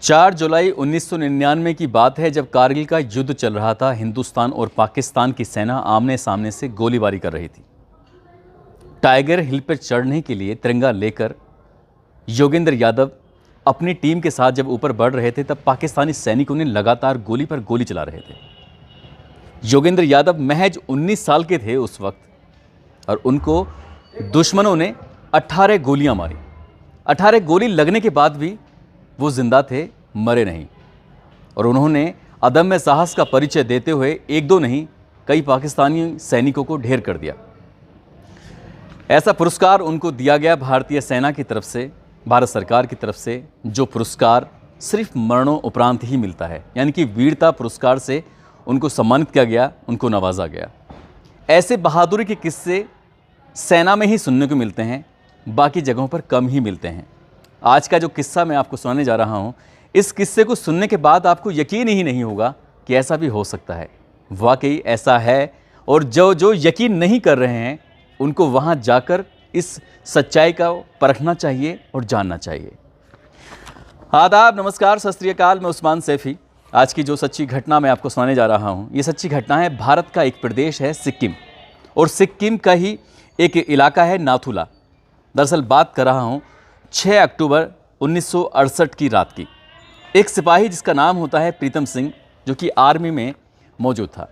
4 जुलाई 1999 की बात है जब कारगिल का युद्ध चल रहा था। हिंदुस्तान और पाकिस्तान की सेना आमने सामने से गोलीबारी कर रही थी। टाइगर हिल पर चढ़ने के लिए तिरंगा लेकर योगेंद्र यादव अपनी टीम के साथ जब ऊपर बढ़ रहे थे तब पाकिस्तानी सैनिकों ने लगातार गोली पर गोली चला रहे थे। योगेंद्र यादव महज 19 साल के थे उस वक्त और उनको दुश्मनों ने 18 गोलियां मारी। 18 गोली लगने के बाद भी वो जिंदा थे, मरे नहीं। और उन्होंने अदम्य साहस का परिचय देते हुए एक दो नहीं कई पाकिस्तानी सैनिकों को ढेर कर दिया। ऐसा पुरस्कार उनको दिया गया भारतीय सेना की तरफ से, भारत सरकार की तरफ से, जो पुरस्कार सिर्फ मरणों उपरांत ही मिलता है, यानी कि वीरता पुरस्कार से उनको सम्मानित किया गया, उनको नवाजा गया। ऐसे बहादुरी के किस्से सेना में ही सुनने को मिलते हैं, बाकी जगहों पर कम ही मिलते हैं। आज का जो किस्सा मैं आपको सुनाने जा रहा हूं, इस किस्से को सुनने के बाद आपको यकीन ही नहीं होगा कि ऐसा भी हो सकता है। वाकई ऐसा है, और जो यकीन नहीं कर रहे हैं उनको वहां जाकर इस सच्चाई का परखना चाहिए और जानना चाहिए। आदाब, नमस्कार, सत श्री अकाल। मैं उस्मान सैफी। आज की जो सच्ची घटना मैं आपको सुनाने जा रहा हूं, ये सच्ची घटना है। भारत का एक प्रदेश है सिक्किम, और सिक्किम का ही एक इलाका है नाथुला। दरअसल बात कर रहा हूं 6 अक्टूबर 1968 की रात की। एक सिपाही जिसका नाम होता है प्रीतम सिंह, जो कि आर्मी में मौजूद था,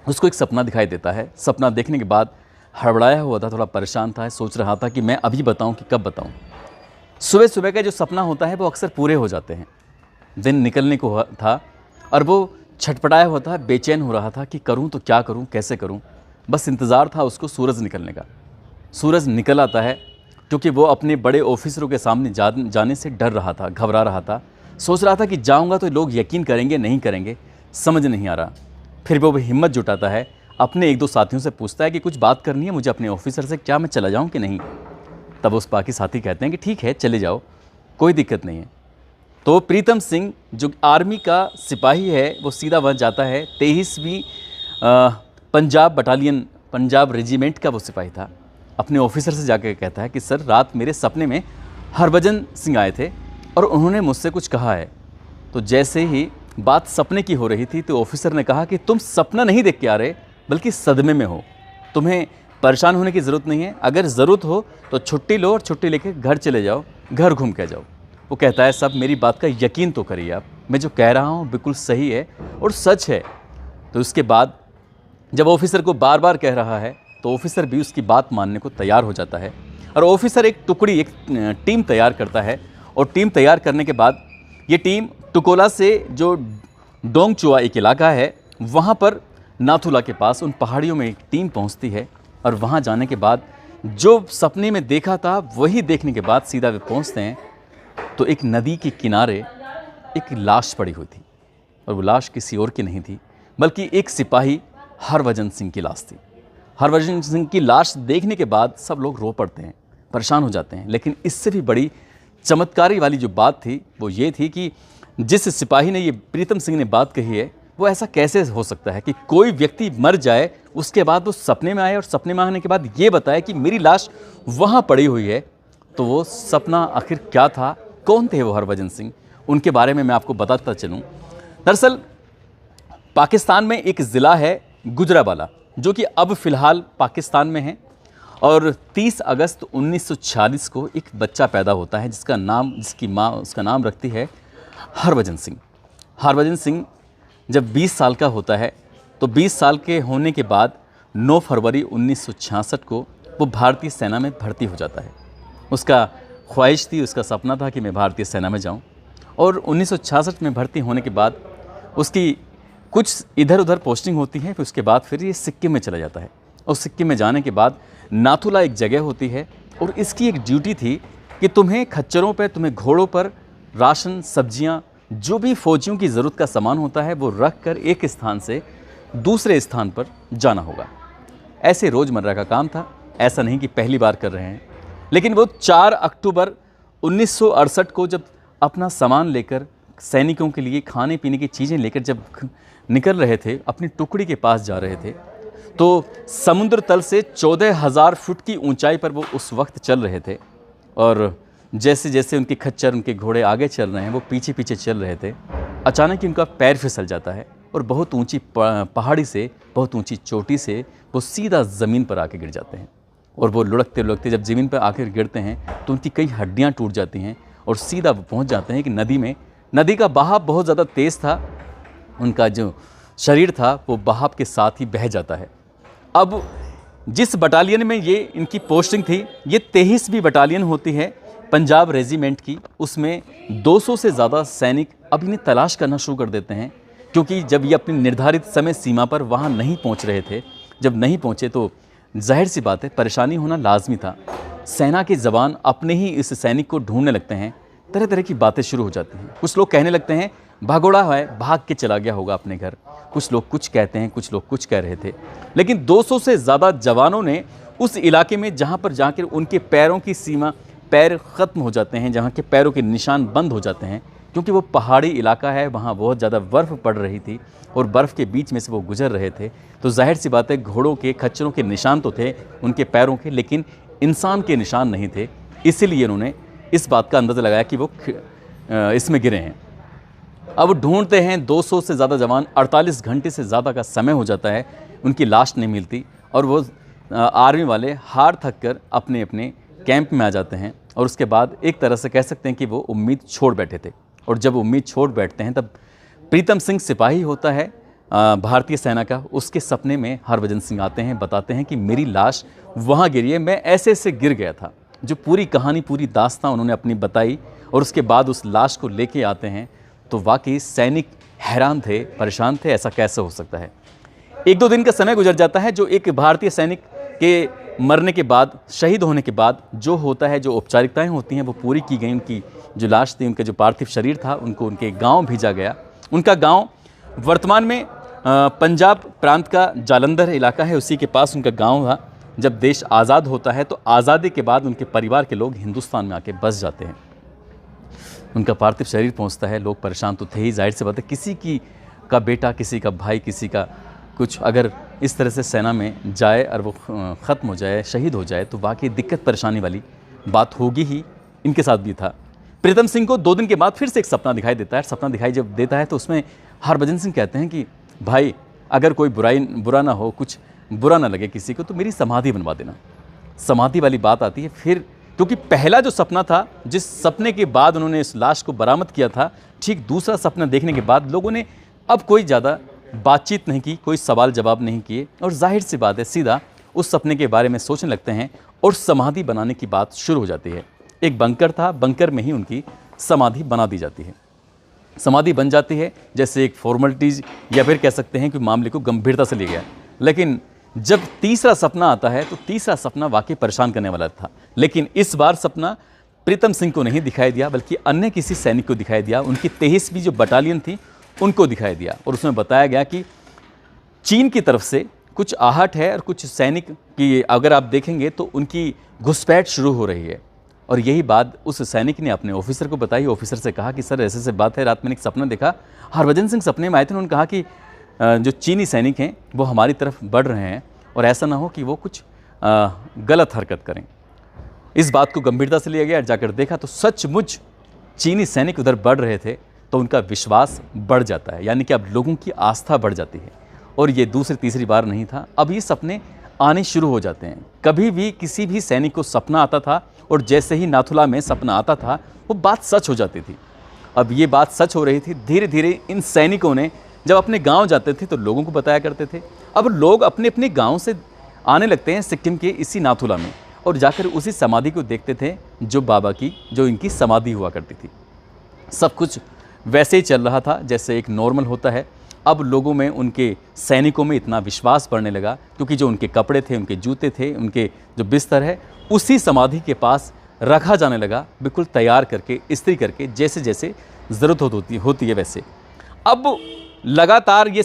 उसको एक सपना दिखाई देता है। सपना देखने के बाद हड़बड़ाया हुआ था, थोड़ा परेशान था, सोच रहा था कि मैं अभी बताऊं कि कब बताऊं। सुबह सुबह का जो सपना होता है वो अक्सर पूरे हो जाते हैं। दिन निकलने को था और वो छटपटाया हुआ था, बेचैन हो रहा था कि करूं तो क्या करूं, कैसे करूं। बस इंतज़ार था उसको सूरज निकलने का। सूरज निकल आता है, क्योंकि वो अपने बड़े ऑफिसरों के सामने जाने से डर रहा था, घबरा रहा था। सोच रहा था कि जाऊंगा तो लोग यकीन करेंगे, नहीं करेंगे, समझ नहीं आ रहा। फिर वो हिम्मत जुटाता है, अपने एक दो साथियों से पूछता है कि कुछ बात करनी है मुझे अपने ऑफिसर से, क्या मैं चला जाऊं कि नहीं। तब उस बाकी साथी कहते हैं कि ठीक है, चले जाओ, कोई दिक्कत नहीं है। तो प्रीतम सिंह जो आर्मी का सिपाही है वो सीधा वहाँ जाता है। 23वीं पंजाब बटालियन, पंजाब रेजिमेंट का वो सिपाही था। अपने ऑफिसर से जाकर कहता है कि सर, रात मेरे सपने में हरभजन सिंह आए थे और उन्होंने मुझसे कुछ कहा है। तो जैसे ही बात सपने की हो रही थी तो ऑफिसर ने कहा कि तुम सपना नहीं देख के आ रहे, बल्कि सदमे में हो। तुम्हें परेशान होने की ज़रूरत नहीं है, अगर ज़रूरत हो तो छुट्टी लो और छुट्टी लेकर घर चले जाओ, घर घूम के जाओ। वो कहता है सब मेरी बात का यकीन तो करिए आप, मैं जो कह रहा हूँ बिल्कुल सही है और सच है। तो उसके बाद जब ऑफिसर को बार बार कह रहा है तो ऑफिसर भी उसकी बात मानने को तैयार हो जाता है। और ऑफिसर एक टीम तैयार करता है, और टीम तैयार करने के बाद ये टीम टुकोला से जो डोंगचुआ एक इलाका है वहाँ पर नाथुला के पास उन पहाड़ियों में एक टीम पहुँचती है। और वहाँ जाने के बाद जो सपने में देखा था वही देखने के बाद सीधा वे पहुँचते हैं तो एक नदी के किनारे एक लाश पड़ी हुई थी, और वो लाश किसी और की नहीं थी बल्कि एक सिपाही हरभजन सिंह की लाश थी। हरभजन सिंह की लाश देखने के बाद सब लोग रो पड़ते हैं, परेशान हो जाते हैं। लेकिन इससे भी बड़ी चमत्कारी वाली जो बात थी वो ये थी कि जिस सिपाही ने ये प्रीतम सिंह ने बात कही है, वो ऐसा कैसे हो सकता है कि कोई व्यक्ति मर जाए उसके बाद वो सपने में आए, और सपने में आने के बाद ये बताए कि मेरी लाश वहाँ पड़ी हुई है। तो वो सपना आखिर क्या था, कौन थे वो हरभजन सिंह, उनके बारे में मैं आपको बताता चलूँ। दरअसल पाकिस्तान में एक ज़िला है गुजरावाला, जो कि अब फ़िलहाल पाकिस्तान में है। और 30 अगस्त 1946 को एक बच्चा पैदा होता है जिसकी माँ उसका नाम रखती है हरभजन सिंह। हरभजन सिंह जब 20 साल का होता है तो 20 साल के होने के बाद 9 फरवरी 1966 को वो भारतीय सेना में भर्ती हो जाता है। उसका ख्वाहिश थी, उसका सपना था कि मैं भारतीय सेना में जाऊं। और 1966 में भर्ती होने के बाद उसकी कुछ इधर उधर पोस्टिंग होती है, फिर उसके बाद फिर ये सिक्किम में चला जाता है। और सिक्किम में जाने के बाद नाथुला एक जगह होती है, और इसकी एक ड्यूटी थी कि तुम्हें खच्चरों पर, तुम्हें घोड़ों पर राशन, सब्जियां, जो भी फौजियों की ज़रूरत का सामान होता है वो रख कर एक स्थान से दूसरे स्थान पर जाना होगा। ऐसे रोज़मर्रा का काम था, ऐसा नहीं कि पहली बार कर रहे हैं। लेकिन वो 4 अक्टूबर 1968 को जब अपना सामान लेकर, सैनिकों के लिए खाने पीने की चीज़ें लेकर जब निकल रहे थे, अपनी टुकड़ी के पास जा रहे थे, तो समुद्र तल से 14,000 फुट की ऊंचाई पर वो उस वक्त चल रहे थे। और जैसे जैसे उनके खच्चर, उनके घोड़े आगे चल रहे हैं, वो पीछे पीछे चल रहे थे। अचानक ही उनका पैर फिसल जाता है और बहुत ऊंची पहाड़ी से, बहुत ऊंची चोटी से वो सीधा ज़मीन पर आके गिर जाते हैं। और वो लुढ़कते लुढ़कते जब ज़मीन पर आकर गिरते हैं तो उनकी कई हड्डियाँ टूट जाती हैं और सीधा वो पहुँच जाते हैं कि नदी में। नदी का बहाव बहुत ज़्यादा तेज़ था, उनका जो शरीर था वो बहाव के साथ ही बह जाता है। अब जिस बटालियन में ये इनकी पोस्टिंग थी, ये 23वीं बटालियन होती है पंजाब रेजिमेंट की। उसमें 200 से ज़्यादा सैनिक अब इन्हें तलाश करना शुरू कर देते हैं, क्योंकि जब ये अपनी निर्धारित समय सीमा पर वहाँ नहीं पहुँच रहे थे, जब नहीं पहुँचे तो जाहिर सी बात है परेशानी होना लाजमी था। सेना के जवान अपने ही इस सैनिक को ढूंढने लगते हैं, तरह तरह की बातें शुरू हो जाती हैं। कुछ लोग कहने लगते हैं भागोड़ा है, भाग के चला गया होगा अपने घर। कुछ लोग कुछ कहते हैं, कुछ लोग कुछ कह रहे थे। लेकिन 200 से ज़्यादा जवानों ने उस इलाके में जहाँ पर जाकर उनके पैरों की सीमा, पैर ख़त्म हो जाते हैं, जहाँ के पैरों के निशान बंद हो जाते हैं, क्योंकि वो पहाड़ी इलाका है, वहाँ बहुत ज़्यादा बर्फ़ पड़ रही थी और बर्फ़ के बीच में से वो गुजर रहे थे। तो जाहिर सी बात है घोड़ों के, खच्चरों के निशान तो थे उनके पैरों के, लेकिन इंसान के निशान नहीं थे। इसीलिए उन्होंने इस बात का अंदाज़ा लगाया कि वो इसमें गिरे हैं। अब ढूंढते हैं 200 से ज़्यादा जवान, 48 घंटे से ज़्यादा का समय हो जाता है, उनकी लाश नहीं मिलती और वो आर्मी वाले हार थक कर अपने अपने कैंप में आ जाते हैं। और उसके बाद एक तरह से कह सकते हैं कि वो उम्मीद छोड़ बैठे थे। और जब उम्मीद छोड़ बैठते हैं तब प्रीतम सिंह सिपाही होता है भारतीय सेना का, उसके सपने में हरभजन सिंह आते हैं, बताते हैं कि मेरी लाश वहाँ गिरी है, मैं ऐसे ऐसे गिर गया था। जो पूरी कहानी, पूरी दास्तां उन्होंने अपनी बताई और उसके बाद उस लाश को लेके आते हैं तो वाकई सैनिक हैरान थे, परेशान थे, ऐसा कैसे हो सकता है। 1-2 दिन का समय गुजर जाता है। जो एक भारतीय सैनिक के मरने के बाद, शहीद होने के बाद जो होता है, जो औपचारिकताएं होती हैं वो पूरी की गई। उनकी जो लाश थी, उनका जो पार्थिव शरीर था, उनको उनके गांव भेजा गया। उनका गांव वर्तमान में पंजाब प्रांत का जालंधर इलाका है, उसी के पास उनका गांव था। जब देश आज़ाद होता है तो आज़ादी के बाद उनके परिवार के लोग हिंदुस्तान में आके बस जाते हैं। उनका पार्थिव शरीर पहुंचता है, लोग परेशान तो थे ही, जाहिर सी बात है किसी की का बेटा, किसी का भाई, किसी का कुछ अगर इस तरह से सेना में जाए और वो ख़त्म हो जाए, शहीद हो जाए तो वाकई दिक्कत परेशानी वाली बात होगी ही। इनके साथ भी था। प्रीतम सिंह को 2 दिन के बाद फिर से एक सपना दिखाई देता है। सपना दिखाई जब देता है तो उसमें हरभजन सिंह कहते हैं कि भाई अगर कोई बुरा ना हो, कुछ बुरा ना लगे किसी को, तो मेरी समाधि बनवा देना। समाधि वाली बात आती है फिर, क्योंकि पहला जो सपना था, जिस सपने के बाद उन्होंने इस लाश को बरामद किया था, ठीक दूसरा सपना देखने के बाद लोगों ने अब कोई ज़्यादा बातचीत नहीं की, कोई सवाल जवाब नहीं किए और जाहिर सी बात है सीधा उस सपने के बारे में सोचने लगते हैं और समाधि बनाने की बात शुरू हो जाती है। एक बंकर था, बंकर में ही उनकी समाधि बना दी जाती है। समाधि बन जाती है जैसे एक फॉर्मेलिटीज़, या फिर कह सकते हैं कि मामले को गंभीरता से लिया गया। लेकिन जब तीसरा सपना आता है तो तीसरा सपना वाकई परेशान करने वाला था। लेकिन इस बार सपना प्रीतम सिंह को नहीं दिखाई दिया, बल्कि अन्य किसी सैनिक को दिखाई दिया। उनकी 23वीं जो बटालियन थी उनको दिखाई दिया और उसमें बताया गया कि चीन की तरफ से कुछ आहट है और कुछ सैनिक की अगर आप देखेंगे तो उनकी घुसपैठ शुरू हो रही है। और यही बात उस सैनिक ने अपने ऑफिसर को बताई। ऑफिसर से कहा कि सर ऐसे ऐसे बात है, रात में एक सपना देखा। हरभजन सिंह सपने में आए थे, उन्होंने कहा कि जो चीनी सैनिक हैं वो हमारी तरफ बढ़ रहे हैं और ऐसा ना हो कि वो कुछ गलत हरकत करें। इस बात को गंभीरता से लिया गया और जाकर देखा तो सचमुच चीनी सैनिक उधर बढ़ रहे थे। तो उनका विश्वास बढ़ जाता है, यानी कि अब लोगों की आस्था बढ़ जाती है। और ये दूसरी तीसरी बार नहीं था, अब ये सपने आने शुरू हो जाते हैं। कभी भी किसी भी सैनिक को सपना आता था और जैसे ही नाथुला में सपना आता था वो बात सच हो जाती थी। अब ये बात सच हो रही थी। धीरे धीरे इन सैनिकों ने जब अपने गांव जाते थे तो लोगों को बताया करते थे। अब लोग अपने अपने गांव से आने लगते हैं सिक्किम के इसी नाथुला में और जाकर उसी समाधि को देखते थे जो बाबा की, जो इनकी समाधि हुआ करती थी। सब कुछ वैसे ही चल रहा था जैसे एक नॉर्मल होता है। अब लोगों में, उनके सैनिकों में इतना विश्वास बढ़ने लगा क्योंकि जो उनके कपड़े थे, उनके जूते थे, उनके जो बिस्तर है उसी समाधि के पास रखा जाने लगा, बिल्कुल तैयार करके, इस्त्री करके, जैसे जैसे ज़रूरत होती है वैसे। अब लगातार ये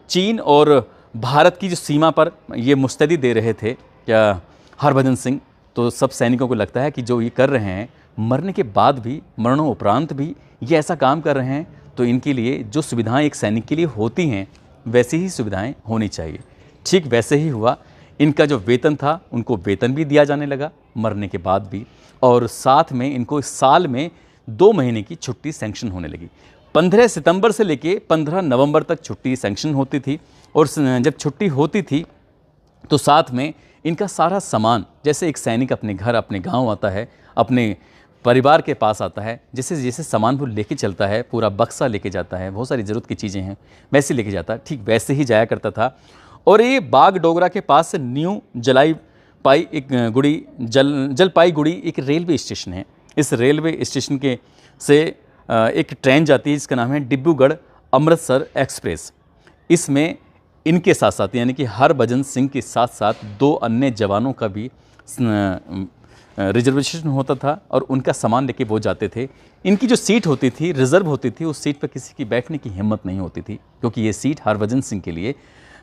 चीन और भारत की जो सीमा पर ये मुस्तैदी दे रहे थे क्या हरभजन सिंह, तो सब सैनिकों को लगता है कि जो ये कर रहे हैं मरने के बाद भी, मरणोपरांत भी ये ऐसा काम कर रहे हैं तो इनके लिए जो सुविधाएं एक सैनिक के लिए होती हैं वैसी ही सुविधाएं होनी चाहिए। ठीक वैसे ही हुआ। इनका जो वेतन था उनको वेतन भी दिया जाने लगा मरने के बाद भी, और साथ में इनको साल में 2 महीने की छुट्टी सैंक्शन होने लगी। 15 सितंबर से लेके 15 नवंबर तक छुट्टी सैंक्शन होती थी, और जब छुट्टी होती थी तो साथ में इनका सारा सामान, जैसे एक सैनिक अपने घर अपने गांव आता है, अपने परिवार के पास आता है, जैसे जैसे सामान वो लेके चलता है, पूरा बक्सा लेके जाता है, बहुत सारी ज़रूरत की चीज़ें हैं वैसे लेके जाता है, ठीक वैसे ही जाया करता था। और ये बाग डोगरा के पास से न्यू जलपाईगुड़ी एक रेलवे स्टेशन है। इस रेलवे स्टेशन के से एक ट्रेन जाती है जिसका नाम है डिब्रूगढ़ अमृतसर एक्सप्रेस। इसमें इनके साथ साथ यानी कि हरभजन सिंह के साथ साथ 2 अन्य जवानों का भी रिजर्वेशन होता था, और उनका सामान लेके वो जाते थे। इनकी जो सीट होती थी, रिजर्व होती थी, उस सीट पर किसी की बैठने की हिम्मत नहीं होती थी, क्योंकि ये सीट हरभजन सिंह के लिए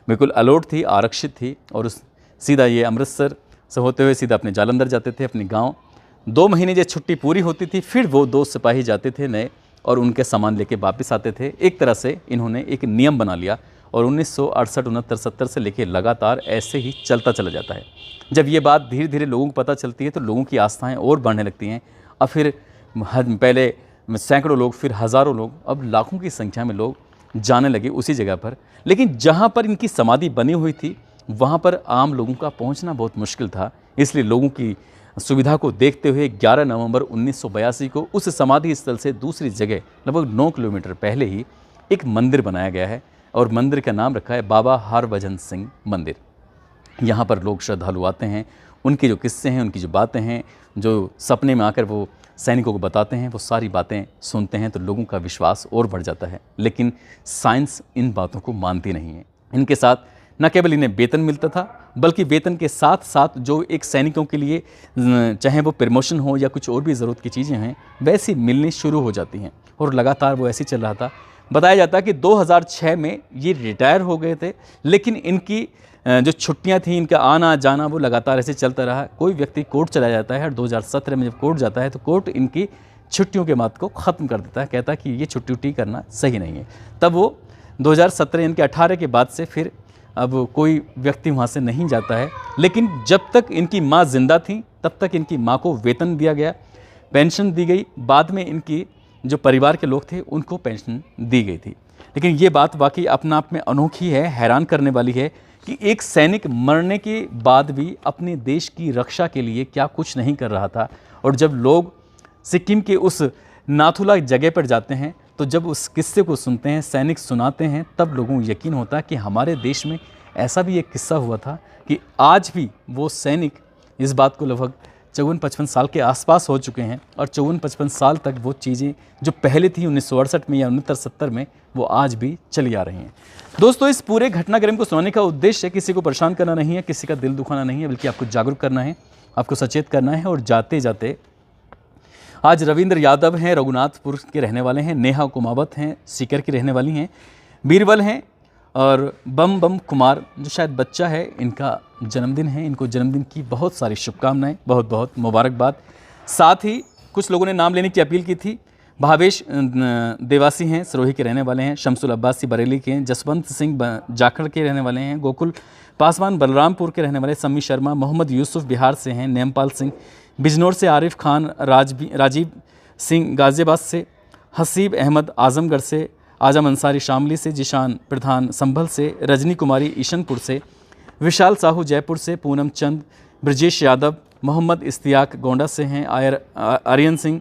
बिल्कुल अलॉट थी, आरक्षित थी। और सीधा ये अमृतसर से होते हुए सीधा अपने जालंधर जाते थे, अपने गाँव। 2 महीने जब छुट्टी पूरी होती थी, फिर वो 2 सिपाही जाते थे नए, और उनके सामान लेके वापस आते थे। एक तरह से इन्होंने एक नियम बना लिया, और 1968, 69, 70 से लेके लगातार ऐसे ही चलता चला जाता है। जब ये बात धीरे धीरे लोगों को पता चलती है तो लोगों की आस्थाएं और बढ़ने लगती हैं। अब फिर पहले सैकड़ों लोग, फिर हज़ारों लोग, अब लाखों की संख्या में लोग जाने लगे उसी जगह पर। लेकिन जहाँ पर इनकी समाधि बनी हुई थी वहाँ पर आम लोगों का पहुँचना बहुत मुश्किल था। इसलिए लोगों की सुविधा को देखते हुए 11 नवंबर 1982 को उस समाधि स्थल से दूसरी जगह लगभग 9 किलोमीटर पहले ही एक मंदिर बनाया गया है, और मंदिर का नाम रखा है बाबा हरभजन सिंह मंदिर। यहाँ पर लोग श्रद्धालु आते हैं, उनके जो किस्से हैं, उनकी जो बातें हैं, जो सपने में आकर वो सैनिकों को बताते हैं, वो सारी बातें सुनते हैं तो लोगों का विश्वास और बढ़ जाता है। लेकिन साइंस इन बातों को मानती नहीं है। इनके साथ न केवल इन्हें वेतन मिलता था, बल्कि वेतन के साथ साथ जो एक सैनिकों के लिए चाहे वो प्रमोशन हो या कुछ और भी ज़रूरत की चीज़ें हैं, वैसी मिलनी शुरू हो जाती हैं, और लगातार वो ऐसे ही चल रहा था। बताया जाता है कि 2006 में ये रिटायर हो गए थे, लेकिन इनकी जो छुट्टियां थी, इनका आना जाना, वो लगातार ऐसे चलता रहा। कोई व्यक्ति कोर्ट चला जाता है, और 2017 में जब कोर्ट जाता है तो कोर्ट इनकी छुट्टियों के मात को ख़त्म कर देता है, कहता है कि ये छुट्टी करना सही नहीं है। तब वो 2017 यानी कि 18 के बाद से फिर अब कोई व्यक्ति वहाँ से नहीं जाता है। लेकिन जब तक इनकी माँ जिंदा थी तब तक इनकी माँ को वेतन दिया गया, पेंशन दी गई। बाद में इनकी जो परिवार के लोग थे उनको पेंशन दी गई थी। लेकिन ये बात वाकई अपने आप में अनोखी है, हैरान करने वाली है कि एक सैनिक मरने के बाद भी अपने देश की रक्षा के लिए क्या कुछ नहीं कर रहा था। और जब लोग सिक्किम के उस नाथुला जगह पर जाते हैं तो जब उस किस्से को सुनते हैं, सैनिक सुनाते हैं, तब लोगों को यकीन होता है कि हमारे देश में ऐसा भी एक किस्सा हुआ था कि आज भी वो सैनिक इस बात को लगभग 54-55 साल के आसपास हो चुके हैं, और 54-55 साल तक वो चीज़ें जो पहले थी 1968 में या 69-70 में, वो आज भी चली आ रही हैं। दोस्तों, इस पूरे घटनाक्रम को सुनाने का उद्देश्य किसी को परेशान करना नहीं है, किसी का दिल दुखाना नहीं है, बल्कि आपको जागरूक करना है, आपको सचेत करना है। और जाते जाते आज रविंद्र यादव हैं, रघुनाथपुर के रहने वाले हैं, नेहा कुमावत हैं, सीकर की रहने वाली हैं, बीरबल हैं, और बम कुमार जो शायद बच्चा है, इनका जन्मदिन है। इनको जन्मदिन की बहुत सारी शुभकामनाएं, बहुत बहुत मुबारकबाद। साथ ही कुछ लोगों ने नाम लेने की अपील की थी। भावेश देवासी हैं, सिरोही के रहने वाले हैं, शमसुल अब्बासी बरेली के हैं, जसवंत सिंह जाखड़ के रहने वाले हैं, गोकुल पासवान बलरामपुर के रहने वाले, सम्मी शर्मा, मोहम्मद यूसुफ बिहार से हैं, नेमपाल सिंह बिजनौर से, आरिफ खान राजीव सिंह गाजियाबाद से, हसीब अहमद आजमगढ़ से, आजम अंसारी शामली से, जिशान प्रधान संभल से, रजनी कुमारी ईशनपुर से, विशाल साहू जयपुर से, पूनम चंद ब्रजेश यादव मोहम्मद इस्तियाक गोंडा से हैं, आर्यन सिंह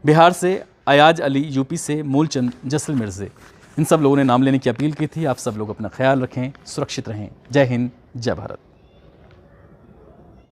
बिहार से, अयाज अली यूपी से, मूलचंद जैसलमेर से। इन सब लोगों ने नाम लेने की अपील की थी। आप सब लोग अपना ख्याल रखें, सुरक्षित रहें। जय हिंद, जय भारत।